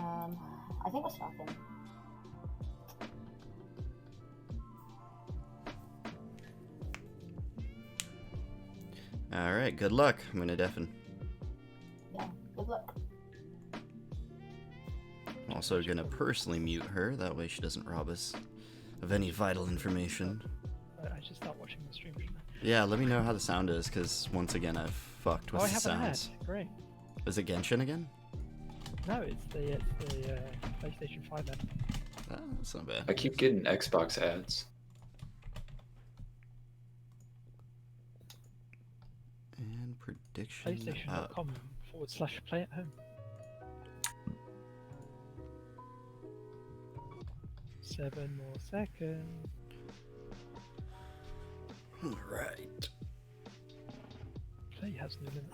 I think we're starting. Alright, good luck. I'm gonna deafen. Yeah, good luck. I'm also gonna personally mute her, that way she doesn't rob us of any vital information. I should start watching the stream, shouldn't I? Yeah, let me know how the sound is, because once again I've fucked with I the have an ad. sounds. Great. Is it Genshin again? No, it's the PlayStation 5 ad. Oh, that's not bad. I keep getting Xbox ads. And prediction. PlayStation.com/play at home. 7 more seconds. Alright. Play has no limit.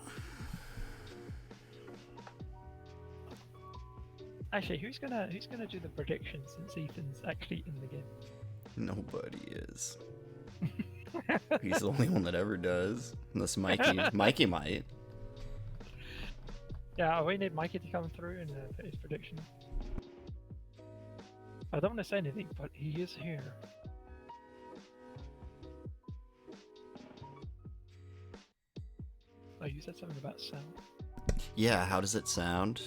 Actually, who's gonna do the predictions since Ethan's actually in the game? Nobody is. He's the only one that ever does. Unless Mikey might. Yeah, we need Mikey to come through and put his prediction. I don't want to say anything, but he is here. Oh, you said something about sound. Yeah, how does it sound?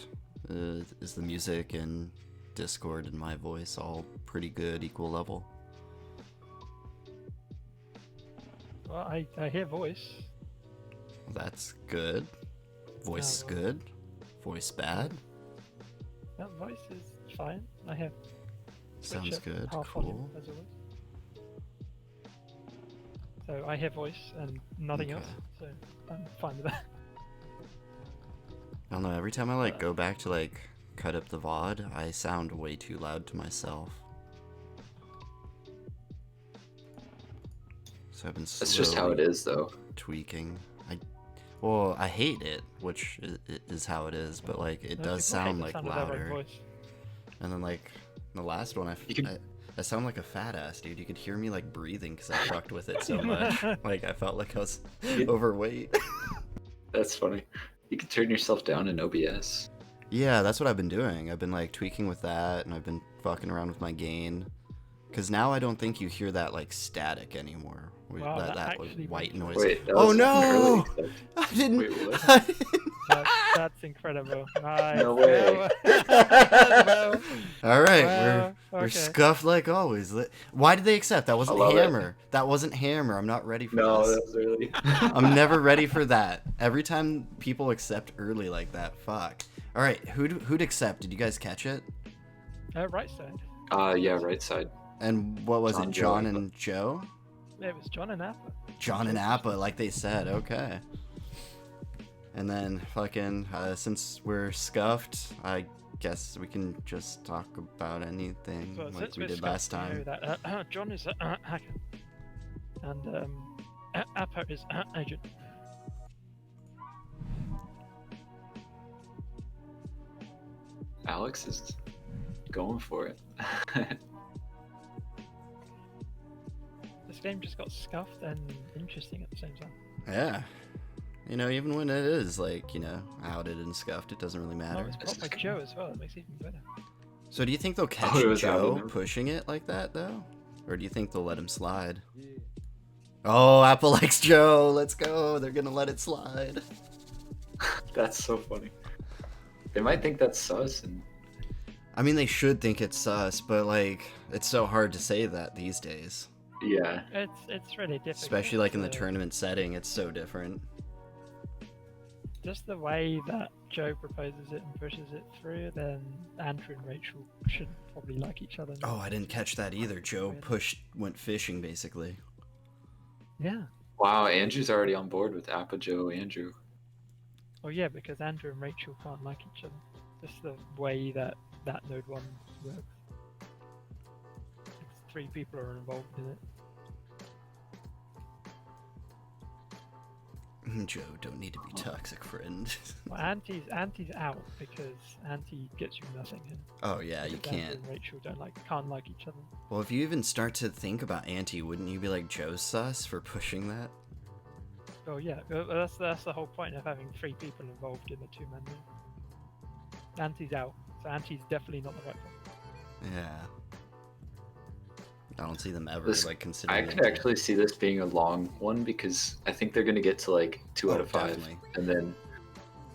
Is the music and Discord and my voice all pretty good, equal level? Well, I hear voice. That's good. Voice good. Voice bad. That voice is fine. I have. Sounds good. Half Cool. volume, as always. So I hear voice and nothing else. So I'm fine with that. I don't know, every time I like go back to like cut up the VOD, I sound way too loud to myself. So I've been That's just how it is, though. tweaking. Well, I hate it, which is how it is, but like it does People hate sound the like sound of their own louder. voice. And then like the last one, I sound like a fat ass, dude. You could hear me like breathing because I fucked with it so much. Like I felt like I was overweight. That's funny. You can turn yourself down in OBS. Yeah, that's what I've been doing. I've been like tweaking with that, and I've been fucking around with my gain. Because now I don't think you hear that like static anymore. Wow, that that like, actually white makes noise. sense. Wait, that Oh was no! an early I didn't. Wait, what? I didn't- That's incredible. Nice. No way. Well, All right, well, we're okay. scuffed like always. Why did they accept? That wasn't love it. Hammer. That wasn't Hammer. I'm not ready for No, this. that was early. I'm never ready for that. Every time people accept early like that, fuck. All right, who'd accept? Did you guys catch it? Right side. Yeah, right side. And what was John, it? Joe, John Appa. and Joe? Yeah, it was John and Appa. John and Appa, like they said. Okay. And then fucking since we're scuffed, I guess we can just talk about anything So like since we we're did last scuffed, we know time. that John is hacker, and Appa is agent. Alex is going for it. This game just got scuffed and interesting at the same time. Yeah. You know, even when it is like, you know, outed and scuffed, it doesn't really Oh, matter. it's brought by Joe as well. It makes it even better. So do you think they'll catch it was Joe outed. pushing it like that though? Or do you think they'll let him slide? Oh, Apple likes Joe. Let's go. They're gonna let it slide. That's so funny. They might think that's sus, and I mean, they should think it's sus, but like, it's so hard to say that these days. yeah. It's really difficult. Especially like in the to- tournament setting, it's so different. Just the way that Joe proposes it and pushes it through, then Andrew and Rachel should probably like each other. Oh, I didn't catch that either. Joe went fishing basically. Yeah. Wow, Andrew's already on board with Appa, Joe, Andrew. Oh yeah, because Andrew and Rachel can't like each other. Just the way that Node 1 works. It's 3 people are involved in it. Joe, don't need to be toxic, friend. Well, Auntie's out because Auntie gets you nothing. And Oh yeah, you because Andrew can't. and Rachel can't like each other. Well, if you even start to think about Auntie, wouldn't you be like Joe sus for pushing that? Oh yeah, that's the whole point of having 3 people involved in a 2-man game. Auntie's out, So Anti's definitely not the right one. Yeah. I don't see them ever This- like considering. I could actually see this being a long one because I think they're going to get to like 2 out of 5, definitely. and then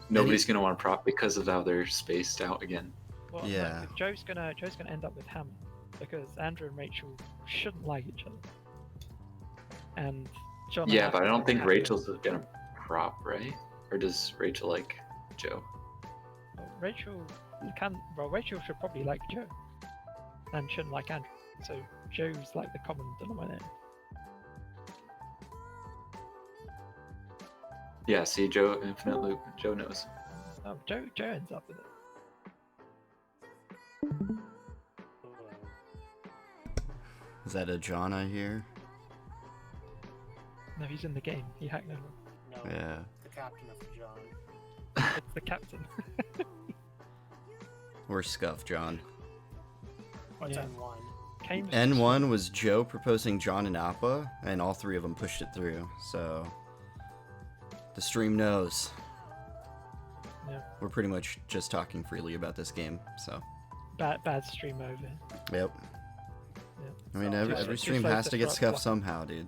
nobody's going to want to prop because of how they're spaced out again. Well, look, Yeah. Joe's gonna end up with Hammer because Andrew and Rachel shouldn't like each other. And John. Yeah, and but I Hacker don't think have to- Rachel's going to prop, right? Or does Rachel like Joe? Well, Rachel can. Well, Rachel should probably like Joe, and shouldn't like Andrew. So Joe's like the common denominator. Yeah, see, Joe, infinite loop. Joe knows. Oh, Joe ends up with it. Is that a John I hear? No, he's in the game. He hacked over. No, Yeah. the captain of the John. It's the captain. Or Scuff John. What's Yeah. N1? Kane's N1 was Joe proposing John and Appa, and all three of them pushed it through. So the stream knows. Yeah. We're pretty much just talking freely about this game. So bad stream over. yep. Yeah. I mean, So, every, yeah, every two stream sides has to to get front scuffed block. somehow, dude.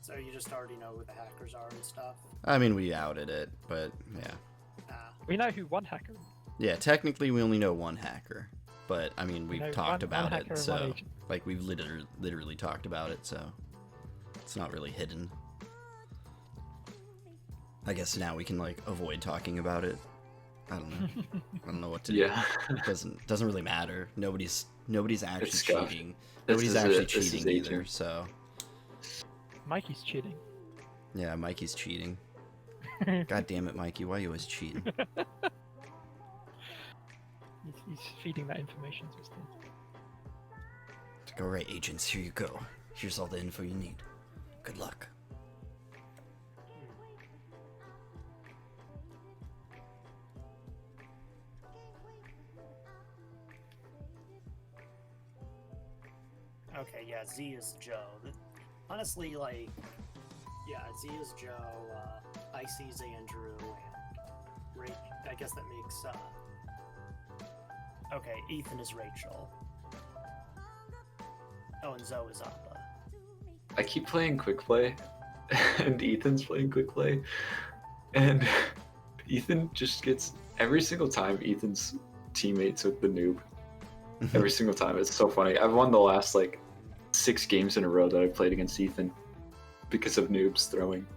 So you just already know who the hackers are and stuff. I mean, we outed it, but yeah. We know who one hacker is. Yeah, technically we only know one hacker, but I mean, We we've know talked one about hacker it, and one so agent. like we've literally talked about it, so it's not really hidden. I guess now we can like avoid talking about it. I don't know. I don't know what to do. Yeah. It doesn't really matter. Nobody's actually It's scuffed. cheating. This Nobody's is actually it. This is cheating either. agent. So Mikey's cheating. yeah, Mikey's cheating. God damn it, Mikey! Why are you always cheating? He's feeding that information to us. All right, agents, here you go. Here's all the info you need. Good luck. Okay, yeah, Z is Joe. Honestly, like, yeah, Z is Joe. Icy is Andrew, and I guess that makes. Okay, Ethan is Rachel. Oh, and Zoe is Appa. I keep playing quick play, and Ethan's playing quick play, and Ethan just gets every single time Ethan's teammates with the noob. Every single time, it's so funny. I've won the last like 6 games in a row that I've played against Ethan because of noobs throwing.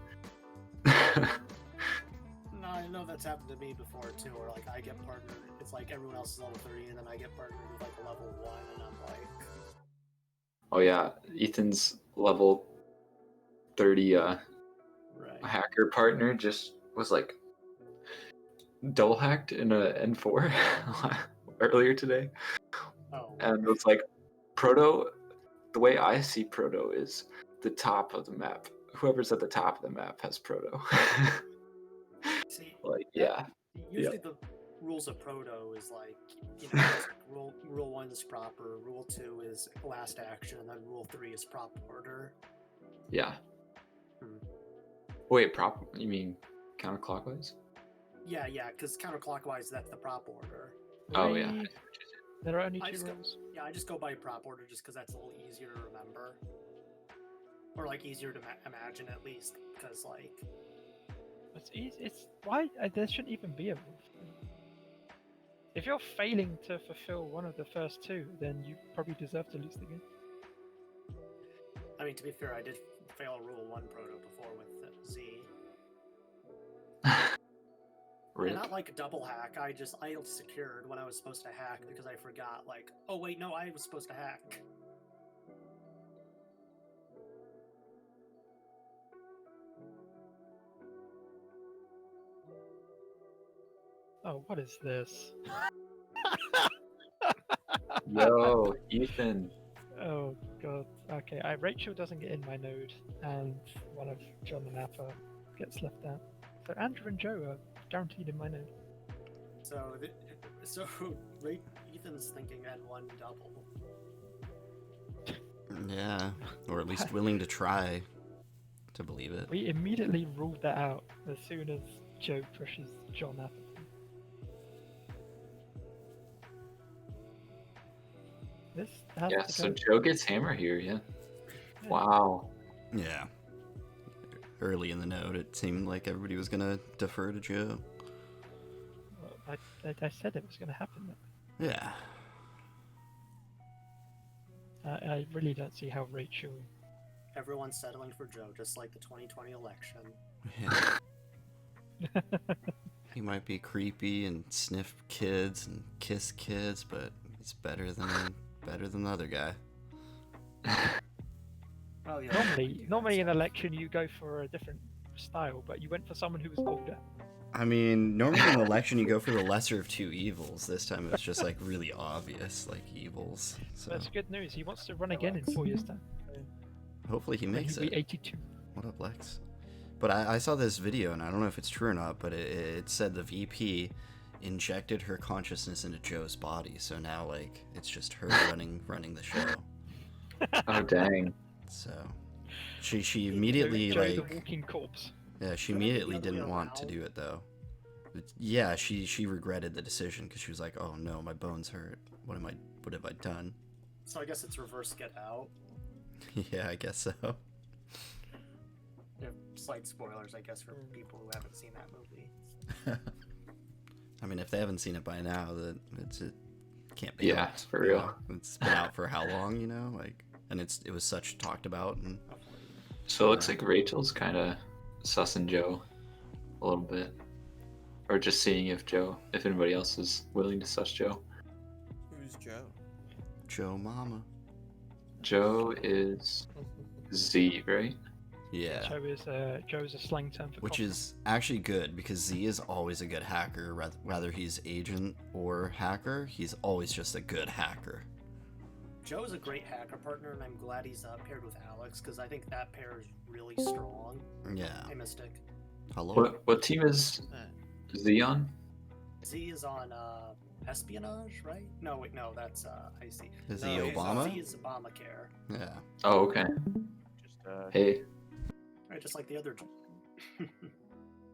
No, I know that's happened to me before too, where like I get partnered. It's like everyone else is level 30, and then I get partnered with like a level 1, and I'm like, Oh yeah, Ethan's level 30 right. hacker partner just was like double hacked in a N4 earlier today. Oh, And it's like Proto, the way I see Proto is the top of the map. Whoever's at the top of the map has Proto. see, Like, that- yeah. Usually the rules of Proto is like, you know, it's like rule 1 is proper, rule 2 is last action, and then rule 3 is prop order. Yeah. Hmm. Wait, prop? You mean counterclockwise? Yeah, because counterclockwise, that's the prop order. Oh, yeah. Three. There are only I 2 just go- rules. Yeah, I just go by prop order just because that's a little easier to remember. Or like easier to imagine at least, because like, It's easy. It's why there shouldn't even be a rule. If you're failing to fulfill one of the first 2, then you probably deserve to lose the game. I mean, to be fair, I did fail rule 1 Proto before with Z. Rip. And not like a double hack. I secured when I was supposed to hack because I forgot. Like, oh wait, no, I was supposed to hack. Oh, what is this? Yo, Ethan. Oh god. Okay, Rachel doesn't get in my node, and one of John and Appa gets left out. So Andrew and Joe are guaranteed in my node. So, Ethan's thinking N1 double. Yeah, or at least willing to try to believe it. We immediately ruled that out as soon as Joe pushes John Appa. This has Yeah, to so go. Joe gets hammer here, yeah. Yeah. Wow. Yeah. Early in the note, it seemed like everybody was gonna defer to Joe. Well, I said it was going to happen. Yeah. I really don't see how Rachel. Everyone's settling for Joe, just like the 2020 election. Yeah. He might be creepy and sniff kids and kiss kids, but he's better than the other guy. Oh yeah. Normally in an election you go for a different style, but you went for someone who was older. I mean, normally in an election you go for the lesser of two evils. This time it was just like really obvious, like evils. So That's good news. He wants to run again in 4 years' time. hopefully he When makes he'll be it. 82. What up, Lex? But I saw this video, and I don't know if it's true or not, but it said the VP injected her consciousness into Joe's body, so now like it's just her running the show. Oh dang. So she immediately Joe like the walking corpse. yeah, she Shouldn't it be the immediately other way didn't want to around? do it though. Yeah, she regretted the decision because she was like, oh no, my bones hurt. What have I done? So I guess it's reverse Get Out. Yeah, I guess so. Yeah, slight spoilers, I guess, for people who haven't seen that movie. I mean, if they haven't seen it by now, that it can't be. Yeah, out, for you real. know? It's been out for how long, you know? Like, and it was such talked about, and So it looks like Rachel's kind of sussing Joe a little bit. Or just seeing if anybody else is willing to suss Joe. Who's Joe? Joe Mama. Joe is Z, right? Yeah. Joe is a slang term for Which cock. is actually good because Z is always a good hacker, whether he's agent or hacker. He's always just a good hacker. Joe's a great hacker partner, and I'm glad he's paired with Alex, because I think that pair is really strong. Yeah. Hey, Mystic. Hello. What team is Z on? Z is on espionage, right? No, wait, no, that's IC. Is No, he he's Obama? Z is Obamacare. Yeah. Oh, okay. Just Hey. Right, just like the other.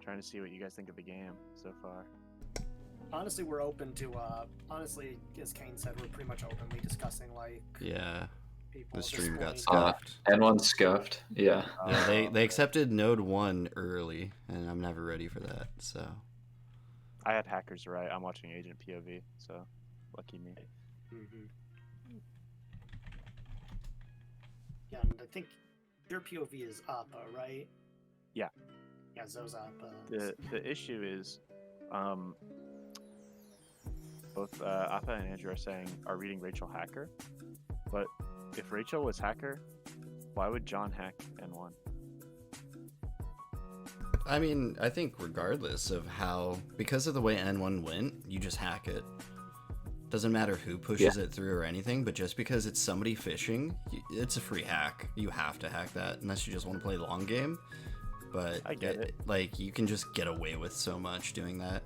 trying to see what you guys think of the game so far. Honestly, we're open to. Honestly, as Kane said, we're pretty much openly discussing like Yeah. people. The at this stream got point. scuffed. N1 scuffed. Yeah. Yeah, they accepted Node 1 early, and I'm never ready for that, so. I had hackers right. I'm watching Agent POV, so lucky me. Mhm. Yeah, and I think your POV is Appa, right? Yeah. Yeah, Zo's Appa. The issue is, both Appa and Andrew are reading Rachel hacker, but if Rachel was hacker, why would John hack N1? I mean, I think regardless of how, because of the way N1 went, you just hack it. Doesn't matter who pushes it through or anything, but just because it's somebody fishing, it's a free hack. You have to hack that, unless you just want to play long game. But I get it. Like, you can just get away with so much doing that.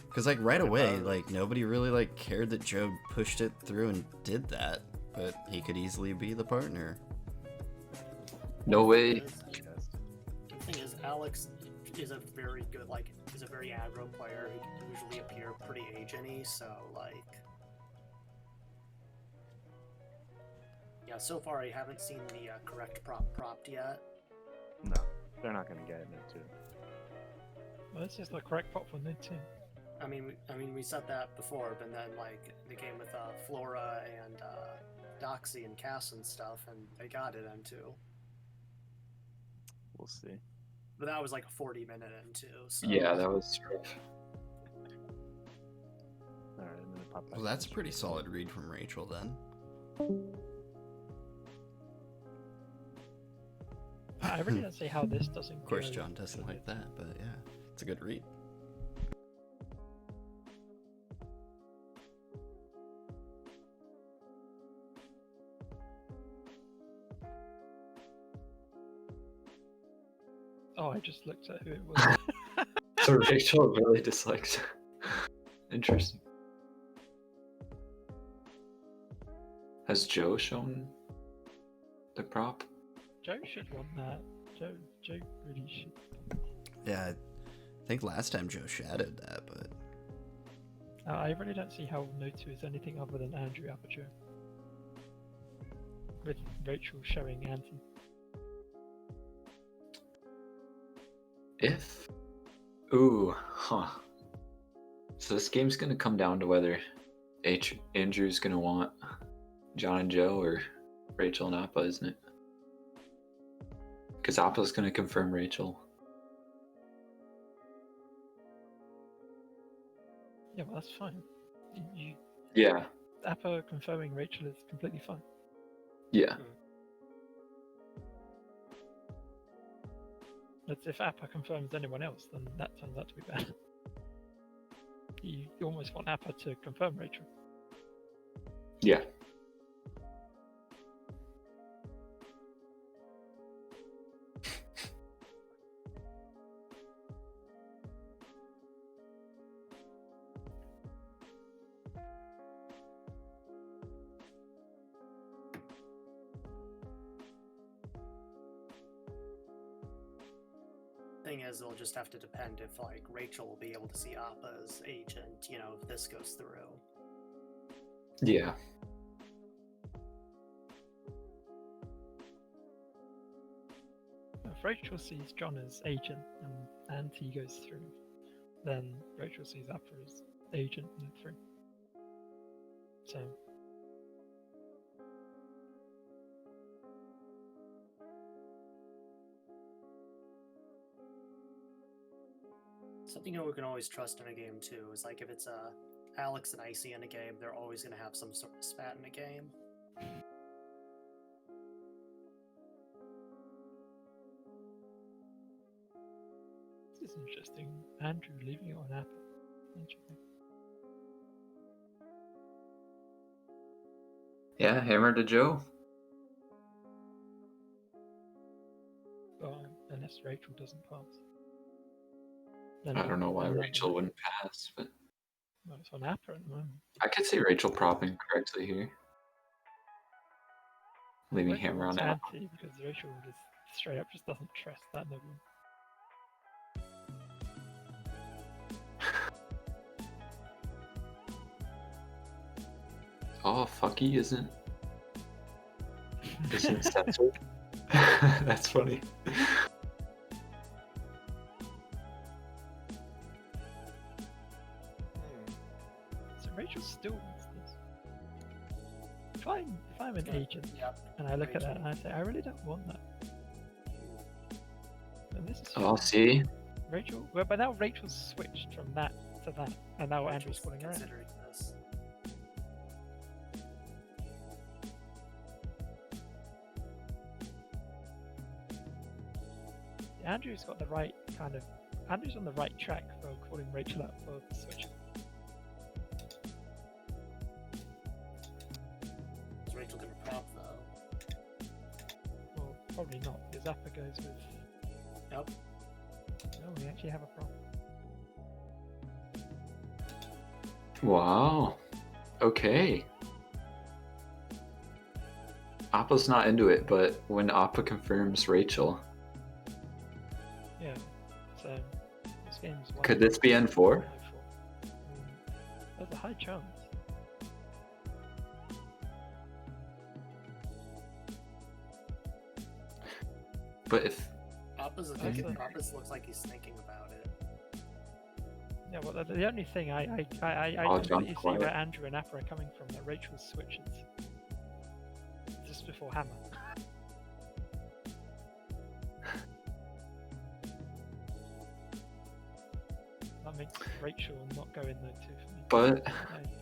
Because like right away, like nobody really like cared that Joe pushed it through and did that, but he could easily be the partner. No way. The thing is, Alex is a very good, is a very aggro player. He can usually appear pretty agent-y, so, yeah, so far I haven't seen the correct prompt yet. No, they're not gonna get it too. Well, this is the correct pop for Nid too. I mean, we said that before, but then, the game with Flora and Doxy and Cass and stuff, and they got it into. We'll see. But that was like a 40-minute into. So. Yeah, that was rough. All right, I'm gonna pop back. Well, that's a pretty solid read from Rachel then. I really don't see how this doesn't. Of course, go John doesn't like that, but yeah, it's a good read. Oh, I just looked at who it was. So Rachel really dislikes. Interesting. Has Joe shown the prop? Joe should want that. Joe really should. Yeah, I think last time Joe shadowed that, but I really don't see how No2 is anything other than Andrew Aperture. Rachel showing anti. If. Ooh, huh. So this game's gonna come down to whether Andrew's gonna want John and Joe or Rachel and Appa, isn't it? Because Appa's gonna confirm Rachel. Yeah, well, that's fine. Yeah. Appa confirming Rachel is completely fine. Yeah. But if Appa confirms anyone else, then that turns out to be bad. You almost want Appa to confirm Rachel. Yeah. Thing is, it'll just have to depend if like Rachel will be able to see Appa's agent, you know, if this goes through. Yeah. If Rachel sees John as agent and anti goes through, then Rachel sees Appa as agent and through. So Something we can always trust in a game too is like if it's Alex and Icy in a game, they're always going to have some sort of spat in a game. this is interesting. Andrew leaving it on Appa. Interesting. Yeah, hammer to Joe. Well, unless Rachel doesn't pass. Then I don't know why then Rachel wouldn't pass, but Well, it's on Appa at the moment. I could see Rachel propping correctly here. Leaving Rachel hammer on wants Appa. anti because Rachel just straight up just doesn't trust that nobody. Oh, fuck, he isn't censored. That's funny. So Rachel still wants this. If I'm an agent Yep. and I look at Rachel. that and I say I really don't want that. And this is Oh, see? Rachel. Well, but now Rachel's switched from that to that, and now Andrew's Rachel's calling her in. considering this. Andrew's got the right kind of. Andrew's on the right track for calling Rachel out for the switch. Is Rachel going to prop though? Well, probably not, because Appa goes with. Yep. No, we actually have a problem. Wow. Okay. Appa's not into it, but when Appa confirms Rachel, Yeah. So this game's. could this be N4? There's a high chance. But if Appa's looks like he's thinking about it. Yeah, well, the only thing I Oh, completely John's see quiet. where Andrew and Appa are coming from, that Rachel switches just before Hammer. That makes Rachel not go in there too for me. but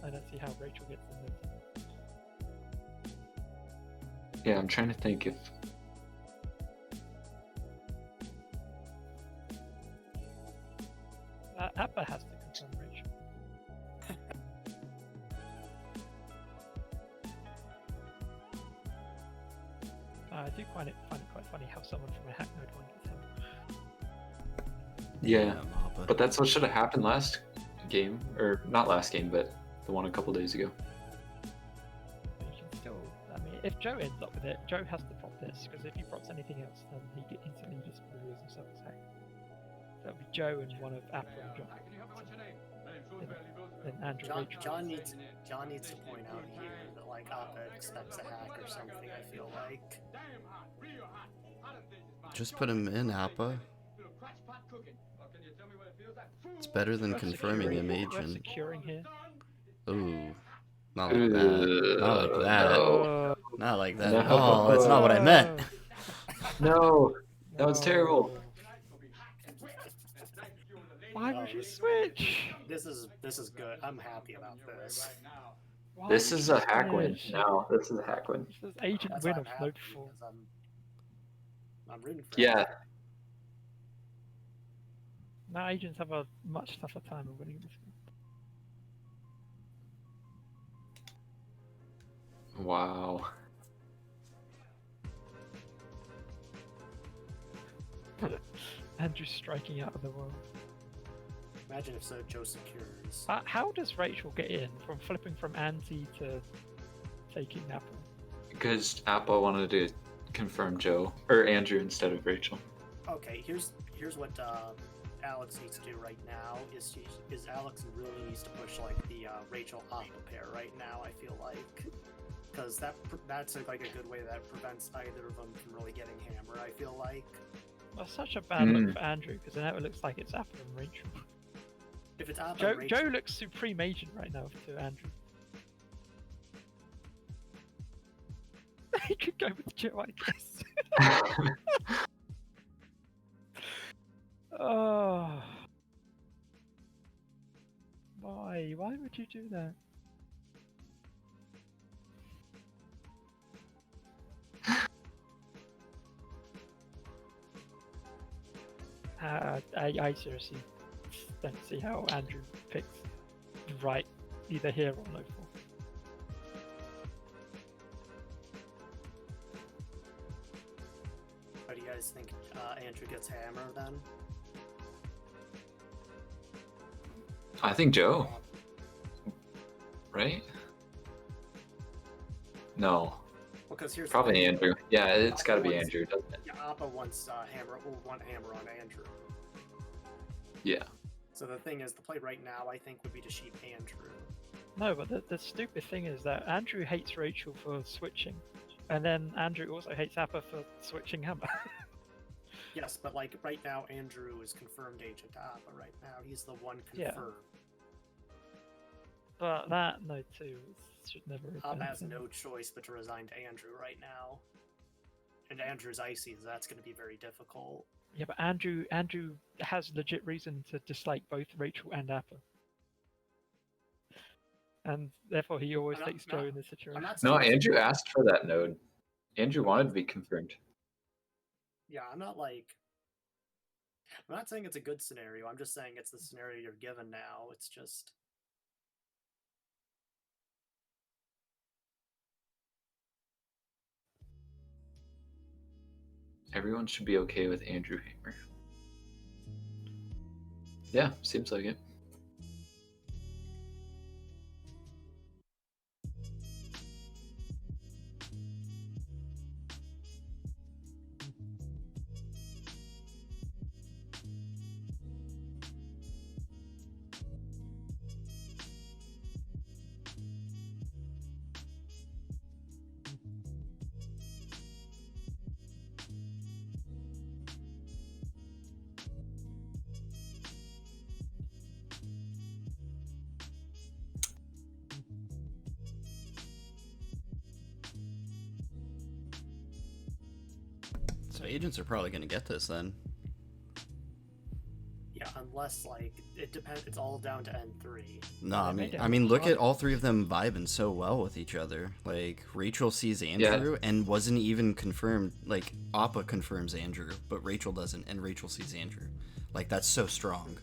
I don't see how Rachel gets in there. yeah, I'm trying to think if Appa has to confirm Rachel. I do find it quite funny how someone from a hack node one gets Hammer. yeah. Mappa. But that's what should have happened last game, or not last game, but the one a couple days ago. You can still, I mean, if Joe ends up with it, Joe has to prop this, because if he props anything else, then he instantly just reveals himself as hack. That'll be Joe and one of Apple and John. than Andrew Rachel. John needs to point out here that like Appa expects a hack or something. I feel like. Just put him in, Appa. It's better than We're confirming him securing- We're agent. securing here. Ooh. Not like that. Not like that. No. Not like that No. at all. That's not what I meant. No, that was terrible. Why would you switch? This is good. I'm happy about this. Why This would is you a hack win. switch? No, this is a hack win. This is agent That's win why of I'm no happy fault. because I'm rooting for. Yeah. Now agents have a much tougher time of winning this Wow. game. Andrew striking out of the world. Imagine if Joe secures. How does Rachel get in from flipping from anti to taking Apple? Because Appa wanted to confirm Joe or Andrew instead of Rachel. Okay, here's what Alex needs to do right now. Is Alex really needs to push like the Rachel Appa pair right now? I feel like because that's like a good way that prevents either of them from really getting hammer. I feel like. That's such a bad look for Andrew because now it looks like it's Apple and Rachel. If it's Appa and Rachel, Joe looks supreme agent right now to Andrew. He could go with Joe, I guess. Oh. Why? Why would you do that? I seriously don't see how Andrew picks right either here or no four. how do you guys think Andrew gets hammer then? I think Joe. Right? No, Because here's the probably thing. Andrew. Yeah, it's got to be Andrew, doesn't it? Yeah, Appa wants want hammer on Andrew. Yeah. So the thing is, the play right now, I think, would be to sheep Andrew. No, but the stupid thing is that Andrew hates Rachel for switching, and then Andrew also hates Appa for switching Hammer. Yes, but like right now, Andrew is confirmed agent Appa. Right now, he's the one Yeah. confirmed. But that, no, too, should never have Appa been has him. no choice but to resign to Andrew right now. And Andrew's icy, so that's going to be very difficult. Yeah, but Andrew has legit reason to dislike both Rachel and Appa. And therefore he always I'm not- takes Joe not- in this situation. I'm not No, saying Andrew asked for that node. Andrew wanted to be confirmed. Yeah, I'm not saying it's a good scenario. I'm just saying it's the scenario you're given now. It's just. Everyone should be okay with Andrew Hammer. Yeah, seems like it. So agents are probably going to get this then. Yeah, unless like it depends. It's all down to N3. No, Yeah, I they mean, made I it mean, look hard. at all three of them vibing so well with each other. Like Rachel sees Andrew and wasn't even confirmed. Like Appa confirms Andrew, but Rachel doesn't, and Rachel sees Andrew. Like that's so strong.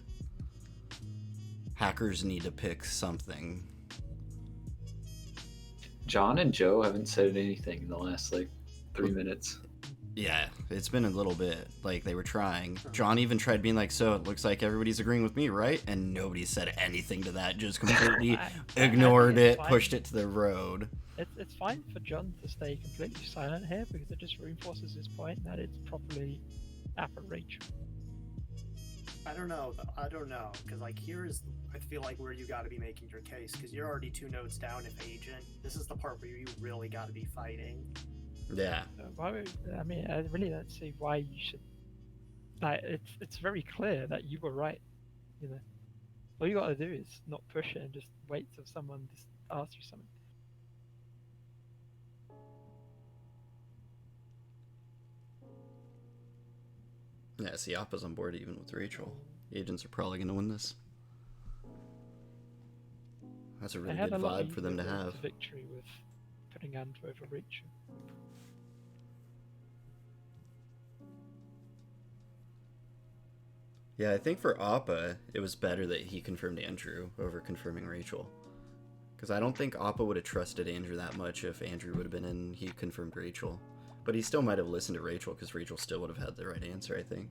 Hackers need to pick something. John and Joe haven't said anything in the last like 3 minutes. Yeah, it's been a little bit. Like they were trying. John even tried being like, "So it looks like everybody's agreeing with me, right?" And nobody said anything to that. Just completely ignored it's it, fine. pushed it to the road. It's fine for John to stay completely silent here because it just reinforces his point that it's properly Appa Rachel. I don't know, though. I don't know, because like here's, I feel like where you got to be making your case, because you're already 2 nodes down if agent. This is the part where you really got to be fighting. Yeah. Why would, I mean, I really don't see why you should. Like, it's very clear that you were right. You know, all you got to do is not push it and just wait till someone just asks you something. Yeah, see, Appa's on board even with Rachel. The agents are probably going to win this. That's a really They had good a lot vibe for them to easier have. victory with putting Andrew over Rachel. Yeah, I think for Appa, it was better that he confirmed Andrew over confirming Rachel. Because I don't think Appa would have trusted Andrew that much if Andrew would have been in, he confirmed Rachel. But he still might have listened to Rachel because Rachel still would have had the right answer, I think.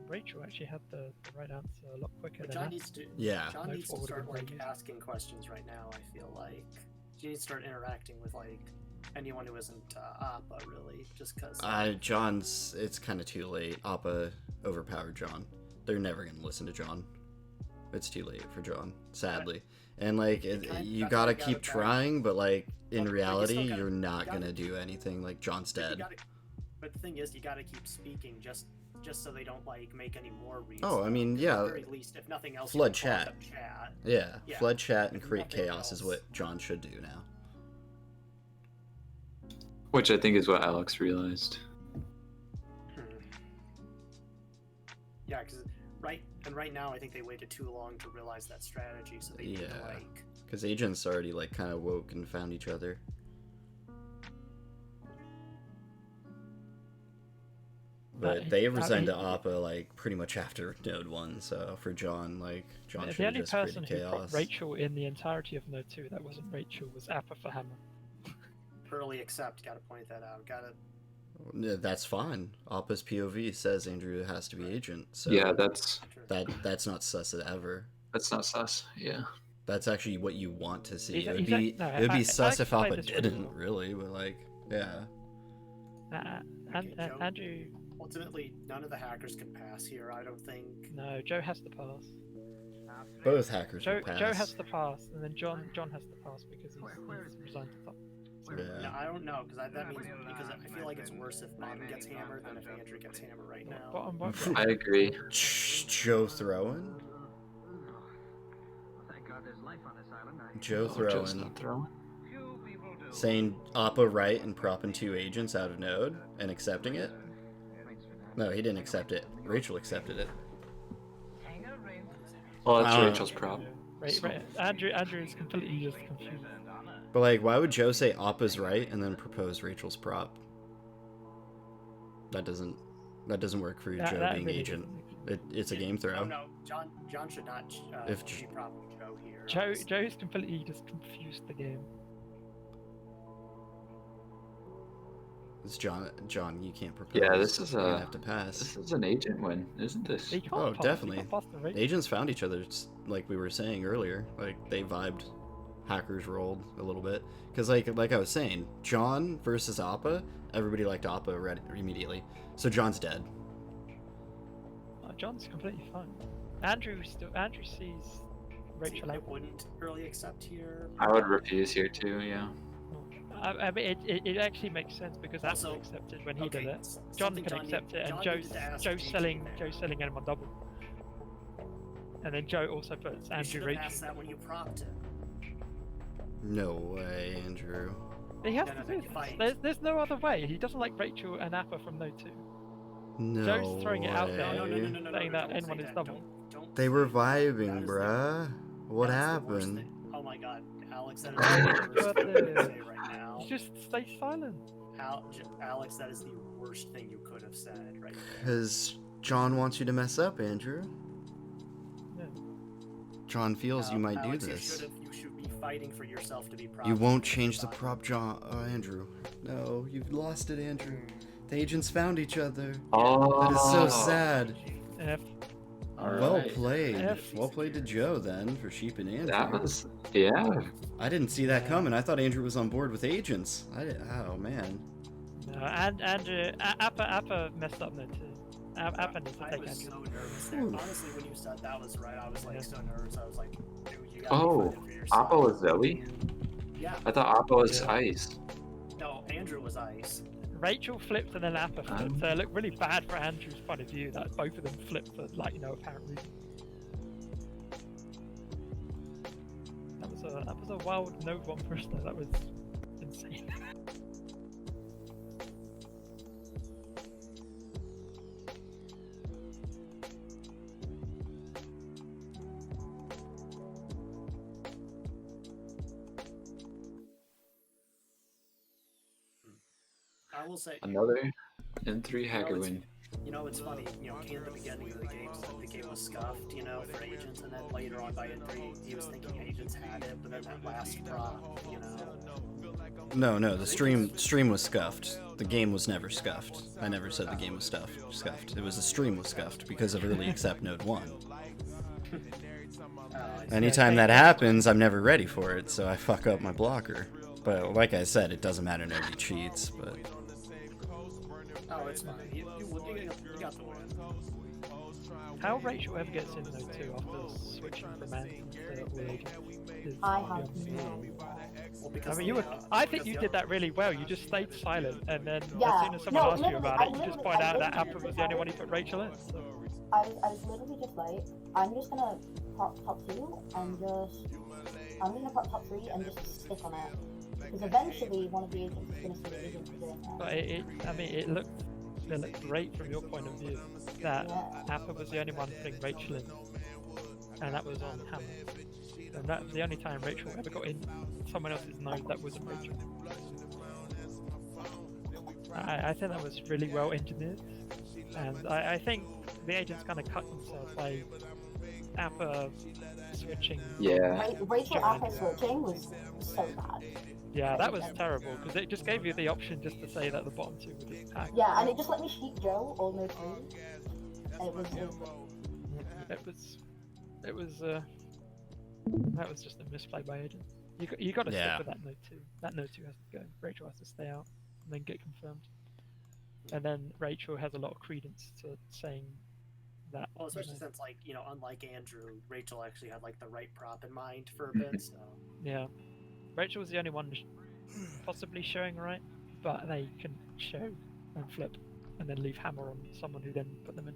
Rachel actually had the right answer a lot quicker But than John us. needs to. Yeah. John No needs to forward start like reviews. asking questions right now. I feel like she needs to start interacting with like anyone who isn't Appa really, just because. John's, it's kind of too late. Appa overpowered John. They're never going to listen to John. It's too late for John, sadly. And like, you gotta keep trying, but like, in reality, you're not gonna do anything. Like, John's dead. But the thing is, you gotta keep speaking just so they don't like make any more reads. Oh, I mean, At yeah. the very least, if nothing else, Flood you can clog chat. up chat. Yeah, Yeah, flood chat and if create nothing chaos is else. what John should do now. Which I think is what Alex realized. Yeah, because right now, I think they waited too long to realize that strategy, so they need to Yeah. like. Because agents already like kind of woke and found each other. But they resigned to Appa like pretty much after Node 1, so for John, like, John The should have only just person created who chaos. propped Rachel in the entirety of Node 2 that wasn't Rachel was Appa for Hammer. Early accept, gotta point that out. Gotta. Yeah, that's fine. Appa's POV says Andrew has to be agent, so Yeah, that's that's not sus ever. not sus. Yeah. That's actually what you want to see. He's- It would he's be act- no, it would I- be sus I if Appa explained this really didn't, well. really, but like, yeah. Joe? Andrew, Ultimately, none of the hackers can pass here. I don't think. no, Joe has to pass. Both hackers Joe, will pass. Joe has to pass, and then John has to pass because he's resigned to top. No, Yeah. I don't know because that means because I feel like it's worse if Bottom gets hammered than if Andrew gets hammered right now. Bottom right. I agree. Joe throwing? Joe Joe's throwing. not throwing. Saying Appa right and propping 2 agents out of Node and accepting it? No, he didn't accept it. Rachel accepted it. Well, that's Uh, Rachel's prop. Right. Andrew is completely just confused. But like, why would Joe say Appa's right and then propose Rachel's prop? That doesn't work for Joe That being really agent. doesn't. It's a game throw. Oh no, John should not If be propping Joe here. Joe's completely just confused the game. It's John, you can't propose. Yeah, this is You're gonna a have to pass. this is an agent win, isn't this? He can't Oh, pass. definitely. He can't pass the race. Agents found each other, it's like we were saying earlier. Like, they vibed. Hackers rolled a little bit. Because, like I was saying, John versus Appa, everybody liked Appa immediately. So John's dead. John's completely fine. Andrew sees Rachel I out. wouldn't early accept here. I would refuse here too. Yeah. I mean, it actually makes sense because Apple Also- accepted when he okay, did it. s- John something can John accept need- it, and John Joe's needed to ask Joe's JT selling there. him on double. And then Joe also puts You Andrew should have Rachel. asked that when you propped him. No way, Andrew. He has No, to no, do no, this. fight. There's no other way. He doesn't like Rachel and Appa from No 2. No Joe's throwing it out way. there. No, saying that don't anyone say is that. double. Don't They say were that. vibing, That is bruh. What that's the worst happened? thing. Oh my god, Alex, that is Oh, the worst thing you could God. say right now. Just stay silent. Alex, that is the worst thing you could have said right there. Because John wants you to mess up, Andrew. Yeah. John feels you might Alex, do this. You should be fighting for yourself to be propped. You won't change the prop, Andrew. No, you've lost it, Andrew. The agents found each other. Oh. That is so sad. F. All Well right. played. F. Well played to Joe then for sheeping Andrew. That was Yeah. I didn't see that coming. I thought Andrew was on board with agents. Oh man. No, and Andrew, Appa messed up there too. Appa needs to I take was Andrew. so nervous there. Honestly, when you said that was right, I was like so nervous. I was like, dude, you gotta Oh, be fighting for yourself. Appa was Zoe? Yeah. I thought Appa was Yeah. Ice. No, Andrew was Ice. Rachel flipped and then Appa flipped. So it looked really bad for Andrew's point of view that both of them flipped for like no apparent reason. That was a wild node one first though. That was insane. I will say, Another N3 hacker it's- win. you know, it's funny. You know, Kane at the beginning of the game said the game was scuffed, you know, for agents, and then later on by N3, he was thinking agents had it, but then that last prop, you know. No, the stream was scuffed. The game was never scuffed. I never said the game was scuffed. It was the stream was scuffed because of early accept node 1. Anytime that happens, I'm never ready for it, so I fuck up my blocker. But like I said, it doesn't matter, nobody cheats, but... Oh, it's fine. You got the win. How Rachel ever gets in though too after switching from Anthem to all agents is I have beyond me. no idea. Well, I because mean, I think you did that really well. You just stayed silent, and then Yeah. as soon as someone No, asked you literally, about I it, you just literally- point I out that literally Appa was just the only one who decided- put Rachel in. So. I was literally just like, I'm just gonna prop top 2 and I'm gonna prop top 3 and just stick on it. Because eventually one of the agents is gonna see the agents are doing that. But I mean, it looked great from your point of view that Yeah. Appa was the only one putting Rachel in, and that was on Hammer. And that was the only time Rachel ever got in someone else's node that wasn't Rachel. I think that was really well engineered, and I think the agents kind of cut themselves by Appa switching. Yeah. Rachel Appa switching was so bad. Yeah, that was terrible because it just gave you the option just to say that the bottom two were just hacked. Yeah, and it just let me sheep Joe all no through. That was just a misplay by agents. You got to Yeah. stick with that node two. That node two has to go. Rachel has to stay out and then get confirmed. And then Rachel has a lot of credence to saying that. Well, you especially know, since, like, you know, unlike Andrew, Rachel actually had, like, the right prop in mind for a bit, so. yeah, Rachel was the only one possibly showing right, but they can show and flip and then leave hammer on someone who then put them in.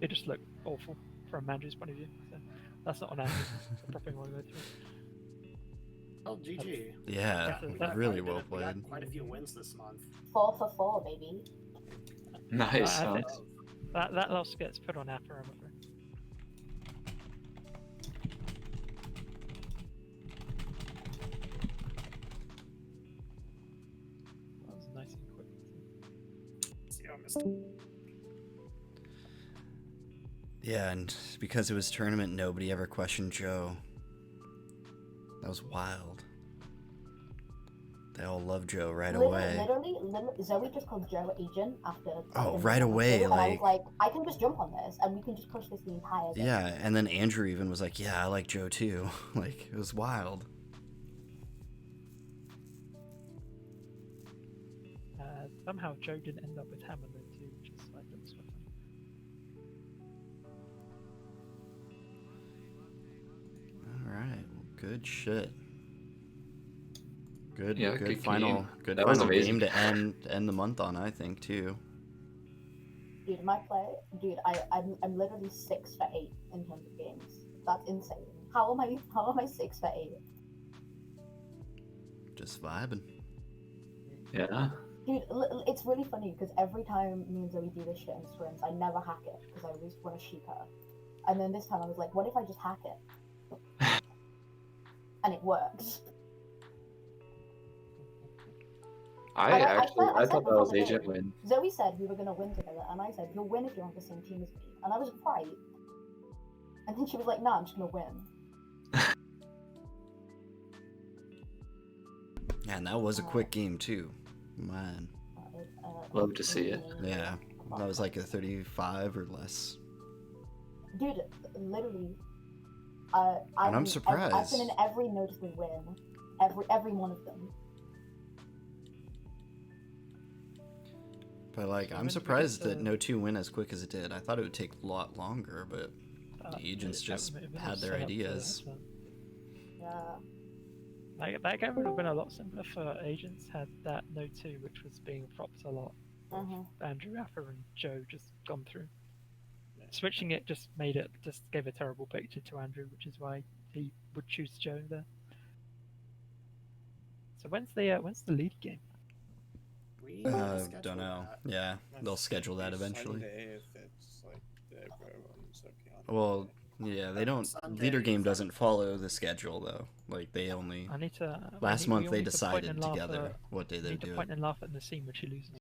It just looked awful from Andrew's point of view. So that's not on Andrew. So probably want to go through. Oh, GG. Yeah, That's really We well got played. quite a few wins this month. 4 for 4, baby. Nice, I huh? think that loss gets put on Appa, I'm afraid. That was nice and quick. See, I missed it. Yeah, and because it was tournament, nobody ever questioned Joe. That was wild. They all loved Joe right away. Literally, Zoe just called Joe agent after. Oh, right away, and I was like- like, I can just jump on this, and we can just push this the entire game. Yeah, and then Andrew even was like, yeah, I like Joe too. Like, it was wild. Somehow Joe didn't end up with Hammer though too, which is like looks so funny. Alright, well, good shit. Good, Yeah, good good final, game. good That was final amazing. game to end the month on, I think, too. Dude, I'm literally 6 for 8 in terms of games. That's insane. How am I 6 for 8? Just vibing. Yeah. Dude, it's really funny because every time me and Zoe do this shit in scrims, I never hack it because I always want to sheep her. And then this time I was like, what if I just hack it? And it works. I I thought that said was before the agent game, win. Zoe said we were gonna win together, and I said you'll win if you're on the same team as me. And I was right. And then she was like, "Nah, I'm just gonna win." Yeah, and that was a quick game, too. Man. Love to see it. Yeah, that was like a 35 or less. Dude, literally, I'm I've surprised. been in every notable win, every one of them. But like, So I'm when do we get surprised that to- No 2 went as quick as it did. I thought it would take a lot longer, but the agents that just would have been had their set up for ideas. that. Yeah. Like, that game would have been a lot simpler for agents had that No 2, which was being propped a lot. Mhm. Andrew Apper and Joe just gone through. Switching it just gave a terrible picture to Andrew, which is why he would choose Joe there. So when's the lead game? We need to schedule Don't know. that. Yeah, they'll That schedule should that be eventually. Sunday if it's like everyone's okay on Well, Monday. yeah, they don't. Sunday, Leader game Sunday. doesn't follow the schedule though. Like they only I need to. last we month all they need to point decided and laugh together at- what day we they need do to it. point and laugh at Nassim when she loses.